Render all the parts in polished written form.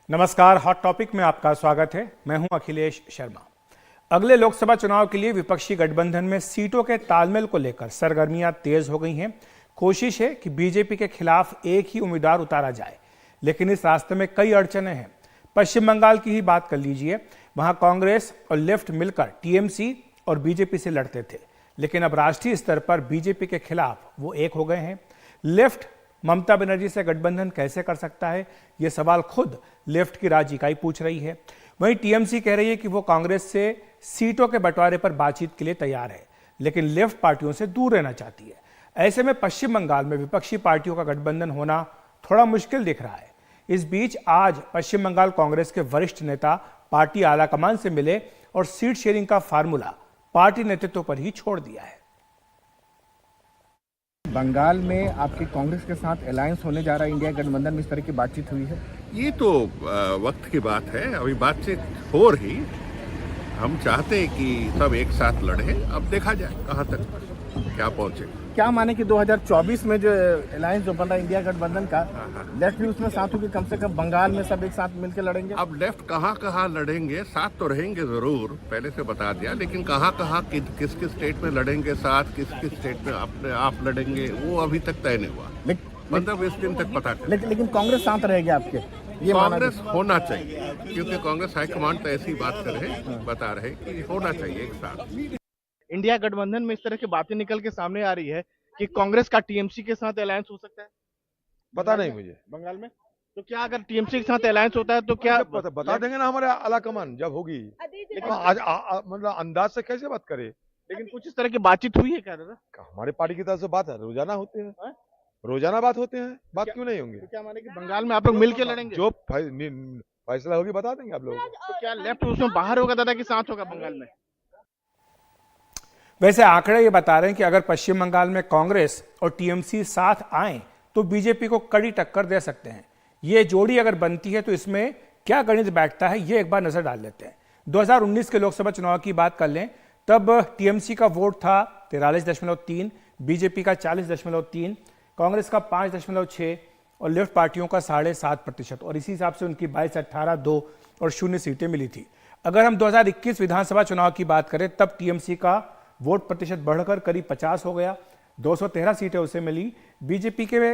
नमस्कार, hot topic में आपका स्वागत है। मैं हूं अखिलेश शर्मा। अगले लोकसभा चुनाव के लिए विपक्षी गठबंधन में सीटों के तालमेल को लेकर सरगर्मियां तेज हो गई हैं। कोशिश है कि बीजेपी के खिलाफ एक ही उम्मीदवार उतारा जाए, लेकिन इस रास्ते में कई अड़चनें हैं। पश्चिम बंगाल की ही बात कर लीजिए। वहां कांग्रेस और लेफ्ट मिलकर टीएमसी और बीजेपी से लड़ते थे, लेकिन अब राष्ट्रीय स्तर पर बीजेपी के खिलाफ वो एक हो गए हैं। लेफ्ट ममता बनर्जी से गठबंधन कैसे कर सकता है, यह सवाल खुद लेफ्ट की राज्य इकाई पूछ रही है। वहीं टीएमसी कह रही है कि वो कांग्रेस से सीटों के बंटवारे पर बातचीत के लिए तैयार है, लेकिन लेफ्ट पार्टियों से दूर रहना चाहती है। ऐसे में पश्चिम बंगाल में विपक्षी पार्टियों का गठबंधन होना थोड़ा मुश्किल दिख रहा है। इस बीच आज पश्चिम बंगाल कांग्रेस के वरिष्ठ नेता पार्टी आलाकमान से मिले और सीट शेयरिंग का फार्मूला पार्टी नेतृत्व पर ही छोड़ दिया है। बंगाल में आपके कांग्रेस के साथ अलायंस होने जा रहा है, इंडिया गठबंधन में इस तरह की बातचीत हुई है? ये तो वक्त की बात है, अभी बातचीत हो रही। हम चाहते हैं कि सब एक साथ लड़े, अब देखा जाए कहाँ तक क्या पहुंचे। क्या माने कि 2024 में जो अलायंस जो बन रहा है इंडिया गठबंधन का, लेफ्ट भी उसमें साथ होगी, कम से कम बंगाल में सब एक साथ मिलकर लड़ेंगे? अब लेफ्ट कहाँ कहाँ लड़ेंगे, साथ तो रहेंगे जरूर, पहले से बता दिया, लेकिन कहाँ कहाँ किस किस स्टेट में लड़ेंगे साथ, किस किस स्टेट में अपने आप लड़ेंगे, वो अभी तक तय नहीं हुआ। मतलब इस दिन तक पता चले। लेकिन कांग्रेस साथ रहेगी आपके? ये कांग्रेस होना चाहिए, क्योंकि कांग्रेस हाईकमांड तो ऐसी बात कर रहे, बता रहे कि होना चाहिए एक साथ। इंडिया गठबंधन में इस तरह की बातें निकल के सामने आ रही है कि कांग्रेस का टीएमसी के साथ अलायंस हो सकता है। पता नहीं मुझे बंगाल में तो क्या, अगर टीएमसी के साथ अलायंस होता है तो क्या बता देंगे ना हमारे आलाकमान जब होगी। लेकिन आज मतलब अंदाज से कैसे बात करे। लेकिन कुछ इस तरह की बातचीत हुई है क्या दादा? हमारे पार्टी की तरफ से बात है, रोजाना होते हैं, रोजाना बात होते हैं, बात क्यों नहीं होंगी? तो क्या माने कि बंगाल में आप लोग मिलकर लड़ेंगे? जो फैसला होगी बता देंगे आप लोग। तो क्या लेफ्ट उसमें बाहर होगा दादा कि साथ होगा बंगाल में? वैसे आंकड़े ये बता रहे हैं कि अगर पश्चिम बंगाल में कांग्रेस और टीएमसी साथ आए तो बीजेपी को कड़ी टक्कर दे सकते हैं। ये जोड़ी अगर बनती है तो इसमें क्या गणित बैठता है, ये एक बार नजर डाल लेते हैं। 2019 के लोकसभा चुनाव की बात कर लें, तब टीएमसी का वोट था 43.3, बीजेपी का 40.3, कांग्रेस का 5.6 और लेफ्ट पार्टियों का 7.5%। और इसी हिसाब से उनकी 22, 18, 2 और 0 सीटें मिली थी। अगर हम 2021 विधानसभा चुनाव की बात करें, तब टीएमसी का वोट प्रतिशत बढ़कर करीब 50 हो गया, 213 सीटें उसे मिली। बीजेपी के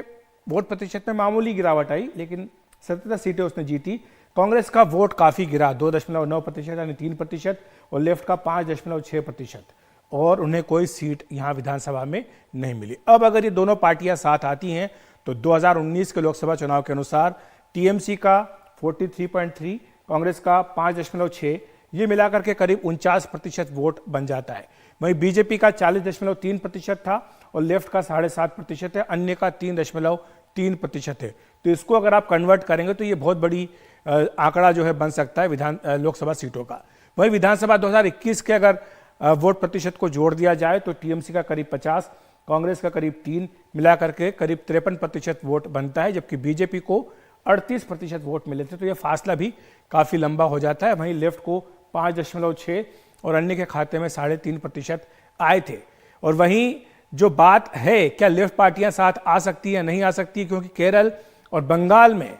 वोट प्रतिशत में मामूली गिरावट आई, लेकिन 77 सीटें उसने जीती। कांग्रेस का वोट काफी गिरा, 2.9% यानी 3%, और लेफ्ट का 5.6%, और उन्हें कोई सीट यहां विधानसभा में नहीं मिली। अब अगर ये दोनों पार्टियां साथ आती हैं तो 2019 के लोकसभा चुनाव के अनुसार टीएमसी का 43.3, कांग्रेस का 5.6, ये मिलाकर के करीब 49% वोट बन जाता है। वहीं बीजेपी का 40.3% था और लेफ्ट का 7.5% है, अन्य का 3.3% है। तो इसको अगर आप कन्वर्ट करेंगे तो ये बहुत बड़ी आंकड़ा जो है बन सकता है लोकसभा सीटों का। वहीं विधानसभा 2021 के अगर वोट प्रतिशत को जोड़ दिया जाए तो टीएमसी का करीब 50, कांग्रेस का करीब 3, मिलाकर के करीब 53% वोट बनता है, जबकि बीजेपी को 38% वोट मिले थे। तो यह फासला भी काफी लंबा हो जाता है। वहीं लेफ्ट को 5.6 और अन्य के खाते में 3.5% आए थे। और वहीं जो बात है, क्या लेफ्ट पार्टियां साथ आ सकती है, नहीं आ सकती, क्योंकि केरल और बंगाल में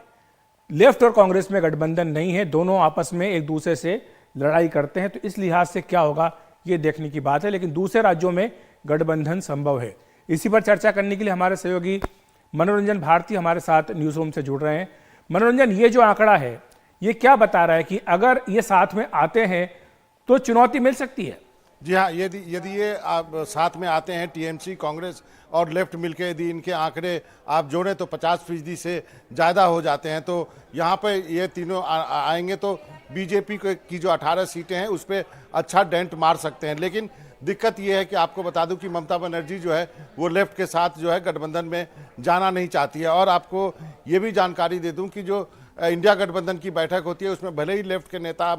लेफ्ट और कांग्रेस में गठबंधन नहीं है, दोनों आपस में एक दूसरे से लड़ाई करते हैं। तो इस लिहाज से क्या होगा ये देखने की बात है, लेकिन दूसरे राज्यों में गठबंधन संभव है। इसी पर चर्चा करने के लिए हमारे सहयोगी मनोरंजन भारती हमारे साथ न्यूज रूम से जुड़ रहे हैं। मनोरंजन, ये जो आंकड़ा है ये क्या बता रहा है कि अगर ये साथ में आते हैं तो चुनौती मिल सकती है? जी हाँ, यदि ये आप साथ में आते हैं, टीएमसी, कांग्रेस और लेफ्ट मिलकर यदि इनके आंकड़े आप जोड़ें तो 50% से ज़्यादा हो जाते हैं। तो यहाँ पे ये तीनों आएंगे तो बीजेपी की जो 18 सीटें हैं उस पर अच्छा डेंट मार सकते हैं। लेकिन दिक्कत ये है कि आपको बता दूं कि ममता बनर्जी जो है वो लेफ्ट के साथ जो है गठबंधन में जाना नहीं चाहती है। और आपको ये भी जानकारी दे दूं कि जो इंडिया गठबंधन की बैठक होती है उसमें भले ही लेफ्ट के नेता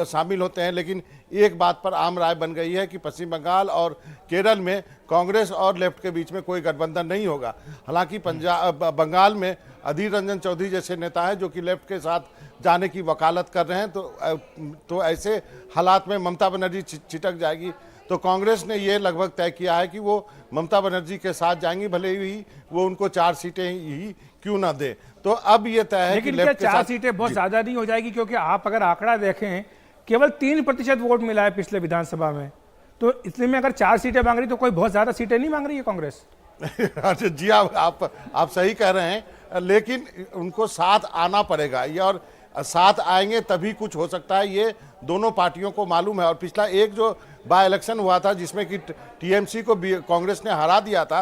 शामिल होते हैं, लेकिन एक बात पर आम राय बन गई है कि पश्चिम बंगाल और केरल में कांग्रेस और लेफ्ट के बीच में कोई गठबंधन नहीं होगा। हालांकि बंगाल में अधीर रंजन चौधरी जैसे नेता हैं जो कि लेफ्ट के साथ जाने की वकालत कर रहे हैं, तो ऐसे हालात में ममता बनर्जी छिटक जाएगी। तो कांग्रेस ने ये लगभग तय किया है कि वो ममता बनर्जी के साथ जाएंगी, भले ही वो उनको 4 सीटें ही क्यों ना दे। तो अब ये तय है कि लेकिन क्या लेफ्ट के 4 साथ सीटें बहुत ज्यादा नहीं हो जाएगी? क्योंकि आप अगर आंकड़ा देखें, केवल 3% वोट मिला है पिछले विधानसभा में, तो इसलिए में अगर 4 सीटें मांग रही तो कोई बहुत ज्यादा सीटें नहीं मांग रही है कांग्रेस। अच्छा जी, आप सही कह रहे हैं, लेकिन उनको साथ आना पड़ेगा, ये और साथ आएंगे तभी कुछ हो सकता है, ये दोनों पार्टियों को मालूम है। और पिछला एक जो बाय इलेक्शन हुआ था जिसमें कि टीएमसी को कांग्रेस ने हरा दिया था,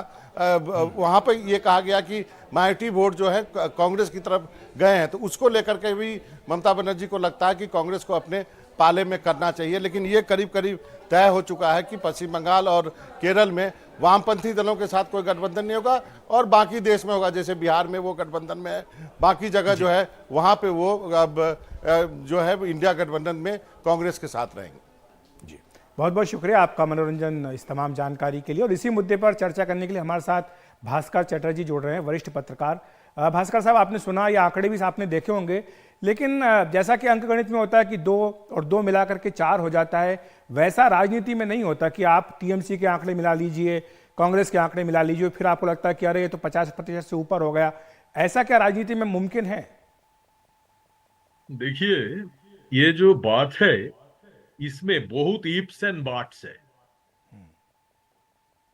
वहां पे ये कहा गया कि माइनॉरिटी वोट जो है कांग्रेस की तरफ गए हैं, तो उसको लेकर के भी ममता बनर्जी को लगता है कि कांग्रेस को अपने पाले में करना चाहिए। लेकिन ये करीब करीब तय हो चुका है कि पश्चिम बंगाल और केरल में वामपंथी दलों के साथ कोई गठबंधन नहीं होगा और बाकी देश में होगा। जैसे बिहार में वो गठबंधन में है, बाकी जगह जो है वहां पे वो अब जो है इंडिया गठबंधन में कांग्रेस के साथ रहेंगे। जी, बहुत बहुत शुक्रिया आपका मनोरंजन इस तमाम जानकारी के लिए। और इसी मुद्दे पर चर्चा करने के लिए हमारे साथ भास्कर चटर्जी जुड़ रहे हैं, वरिष्ठ पत्रकार। भास्कर साहब, आपने सुना, ये आंकड़े भी आपने देखे होंगे, लेकिन जैसा कि अंकगणित में होता है कि 2 और 2 मिलाकर के 4 हो जाता है, वैसा राजनीति में नहीं होता कि आप टीएमसी के आंकड़े मिला लीजिए, कांग्रेस के आंकड़े मिला लीजिए, फिर आपको लगता है कि अरे ये तो 50% से ऊपर हो गया। ऐसा क्या राजनीति में मुमकिन है? देखिए, ये जो बात है इसमें बहुत इफ्स एंड बट्स है।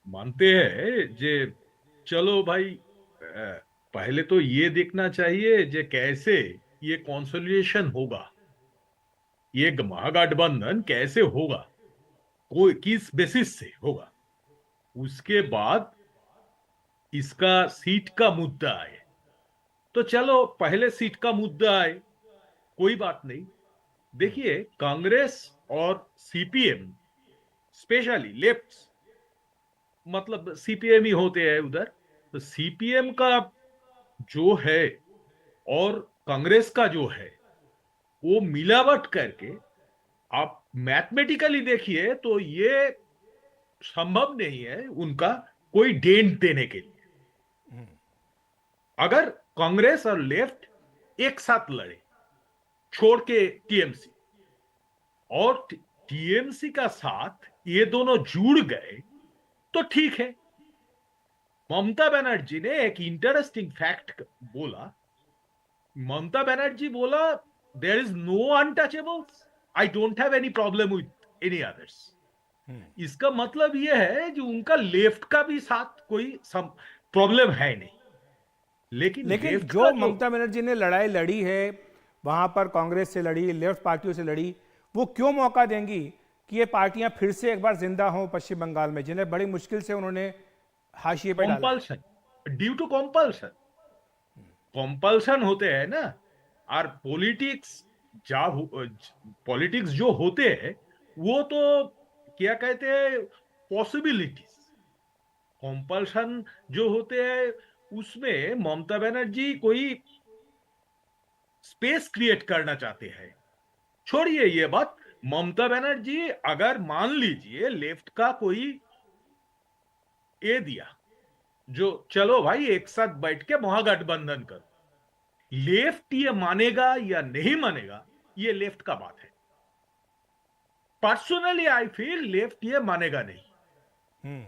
मानते हैं जे चलो भाई, पहले तो ये देखना चाहिए जे कैसे ये कॉन्सोलिडेशन होगा, ये महागठबंधन कैसे होगा, कोई किस बेसिस से होगा, उसके बाद इसका सीट का मुद्दा आए। तो चलो पहले सीट का मुद्दा आए, कोई बात नहीं। देखिए, कांग्रेस और सीपीएम, स्पेशली लेफ्ट, मतलब सीपीएम ही होते हैं उधर, तो सीपीएम का जो है और कांग्रेस का जो है वो मिलावट करके आप मैथमेटिकली देखिए तो ये संभव नहीं है उनका कोई डेंट देने के लिए। अगर कांग्रेस और लेफ्ट एक साथ लड़े, छोड़ के टीएमसी, और टीएमसी का साथ ये दोनों जुड़ गए तो ठीक है। ममता बनर्जी ने एक इंटरेस्टिंग फैक्ट बोला। ममता बनर्जी बोला, there is no untouchables, I don't have any problem with any others. इसका मतलब यह है कि उनका लेफ्ट का भी साथ कोई प्रॉब्लम है नहीं। लेकिन लेफ्ट जो का ममता बनर्जी ने लड़ाई लड़ी है, वहां पर कांग्रेस से लड़ी, लेफ्ट पार्टियों से लड़ी, वो क्यों मौका देंगी कि ये पार्टियां फिर से एक बार जिंदा हों पश्चिम बंगाल में, जिन्हें बड़ी मुश्किल से उन्होंने हाशिए पे डाला? Compulsion, due to compulsion. Compulsion होते हैं ना, और पॉलिटिक्स जो होते हैं वो तो क्या कहते हैं, पॉसिबिलिटीज। कंपल्शन जो होते हैं उसमें ममता बनर्जी कोई स्पेस क्रिएट करना चाहते हैं। छोड़िए ये बात, ममता बनर्जी अगर मान लीजिए लेफ्ट का कोई ये दिया, जो चलो भाई एक साथ बैठ के महागठबंधन कर, लेफ्ट ये मानेगा या नहीं मानेगा ये लेफ्ट का बात है। पर्सनली आई फील लेफ्ट ये मानेगा नहीं।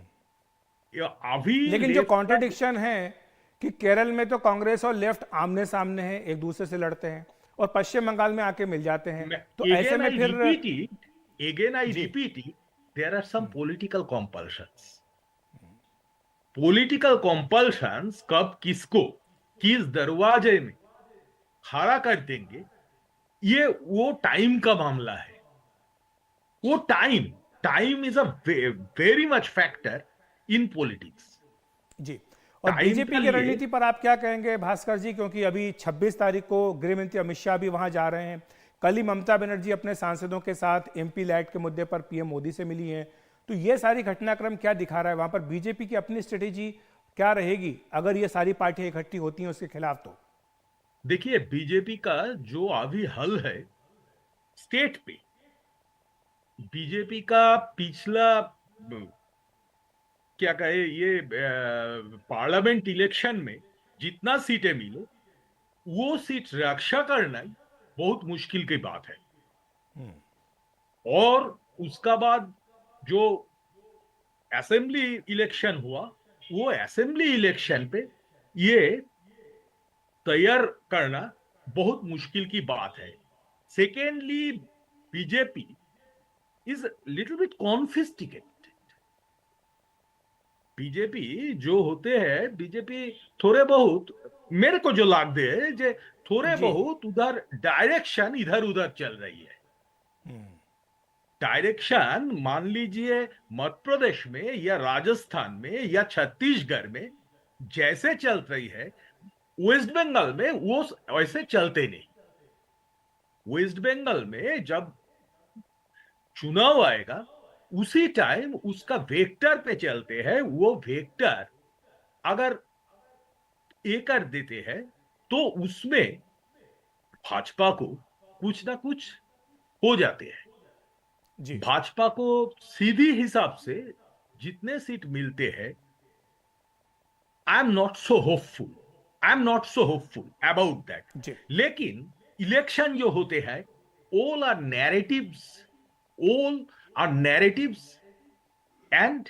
अभी लेकिन जो कॉन्ट्रडिक्शन है कि केरल में तो कांग्रेस और लेफ्ट आमने सामने हैं, एक दूसरे से लड़ते हैं, और पश्चिम बंगाल में आके मिल जाते हैं, तो ऐसे में फिर again I repeat it, there are some political compulsions. Political compulsions कब किसको किस दरवाजे में खड़ा कर देंगे, ये वो टाइम का मामला है। वो time is a very much factor in politics. जी, और बीजेपी की रणनीति पर आप क्या कहेंगे भास्कर जी? क्योंकि अभी 26 तारीख को गृह मंत्री अमित शाह भी वहां जा रहे हैं, कल ही ममता बनर्जी अपने सांसदों के साथ एमपी लैट के मुद्दे पर पीएम मोदी से मिली हैं, तो ये सारी घटनाक्रम क्या दिखा रहा है वहां पर? बीजेपी की अपनी स्ट्रेटेजी क्या रहेगी अगर ये सारी पार्टियां इकट्ठी होती हैं उसके खिलाफ? तो देखिए, बीजेपी का जो अभी हल है स्टेट पे, बीजेपी का पिछला क्या कहे, ये पार्लियामेंट इलेक्शन में जितना सीटें मिले वो सीट रक्षा करना बहुत मुश्किल की बात है। और उसका बाद जो असेंबली इलेक्शन हुआ, वो असेंबली इलेक्शन पे ये तैयार करना बहुत मुश्किल की बात है। Secondly, BJP is little bit sophisticated. BJP जो होते हैं, बीजेपी थोड़े बहुत, मेरे को जो लगते है जे थोड़े बहुत उधर डायरेक्शन इधर उधर चल रही है। डायरेक्शन मान लीजिए मध्य प्रदेश में या राजस्थान में या छत्तीसगढ़ में जैसे चल रही है, वेस्ट बंगाल में वो वैसे चलते नहीं। वेस्ट बंगाल में जब चुनाव आएगा उसी टाइम उसका वेक्टर पे चलते हैं। वो वेक्टर अगर ये कर देते हैं तो उसमें भाजपा को कुछ ना कुछ हो जाते हैं। जी। भाजपा को सीधी हिसाब से जितने सीट मिलते हैं, I am not so hopeful about that. जी। लेकिन इलेक्शन जो होते हैं, all are narratives and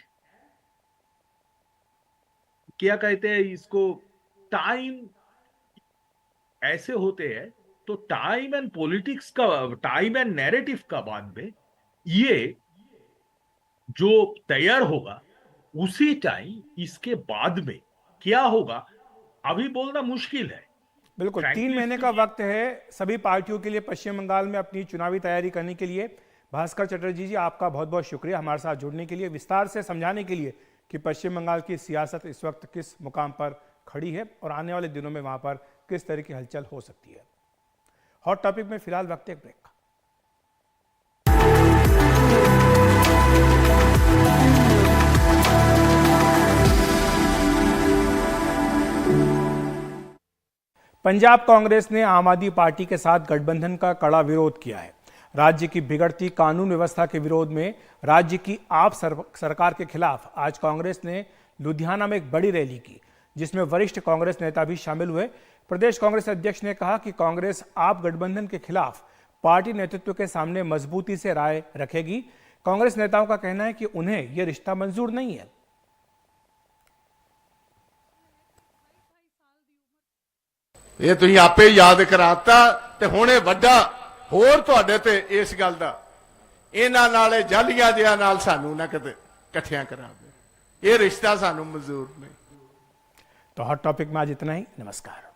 क्या कहते हैं इसको, टाइम ऐसे होते हैं। तो टाइम एंड पॉलिटिक्स का, टाइम एंड नैरेटिव का बाद में ये जो तैयार होगा उसी टाइम, इसके बाद में क्या होगा अभी बोलना मुश्किल है। बिल्कुल, 3 Frankly महीने का वक्त है सभी पार्टियों के लिए पश्चिम बंगाल में अपनी चुनावी तैयारी करने के लिए। भास्कर चटर्जी जी, आपका बहुत बहुत शुक्रिया हमारे साथ जुड़ने के लिए, विस्तार से समझाने के लिए कि पश्चिम बंगाल की सियासत इस वक्त किस मुकाम पर खड़ी है और आने वाले दिनों में वहां पर किस तरह की हलचल हो सकती है। हॉट टॉपिक में फिलहाल वक्त एक ब्रेक का। पंजाब कांग्रेस ने आम आदमी पार्टी के साथ गठबंधन का कड़ा विरोध किया है। राज्य की बिगड़ती कानून व्यवस्था के विरोध में राज्य की आप सरकार के खिलाफ आज कांग्रेस ने लुधियाना में एक बड़ी रैली की, जिसमें वरिष्ठ कांग्रेस नेता भी शामिल हुए। प्रदेश कांग्रेस अध्यक्ष ने कहा कि कांग्रेस आप गठबंधन के खिलाफ पार्टी नेतृत्व के सामने मजबूती से राय रखेगी। कांग्रेस नेताओं का कहना है कि उन्हें यह रिश्ता मंजूर नहीं है। ਇਹ ਤੁਸੀਂ ਆਪੇ ਯਾਦ ਕਰਾਤਾ ਤੇ ਹੁਣੇ ਵੱਡਾ ਹੋਰ ਤੁਹਾਡੇ ਤੇ ਇਸ ਗੱਲ ਦਾ, ਇਹਨਾਂ ਨਾਲ ਜਾਲੀਆਂ ਜਿਹਾ ਨਾਲ ਸਾਨੂੰ ਨਾ ਕਿਤੇ ਇਕੱਠਿਆਂ ਕਰਾ ਦੇ। ਇਹ ਰਿਸ਼ਤਾ ਸਾਨੂੰ ਮਨਜ਼ੂਰ ਨਹੀਂ। तो हॉट टॉपिक में आज इतना ही। नमस्कार।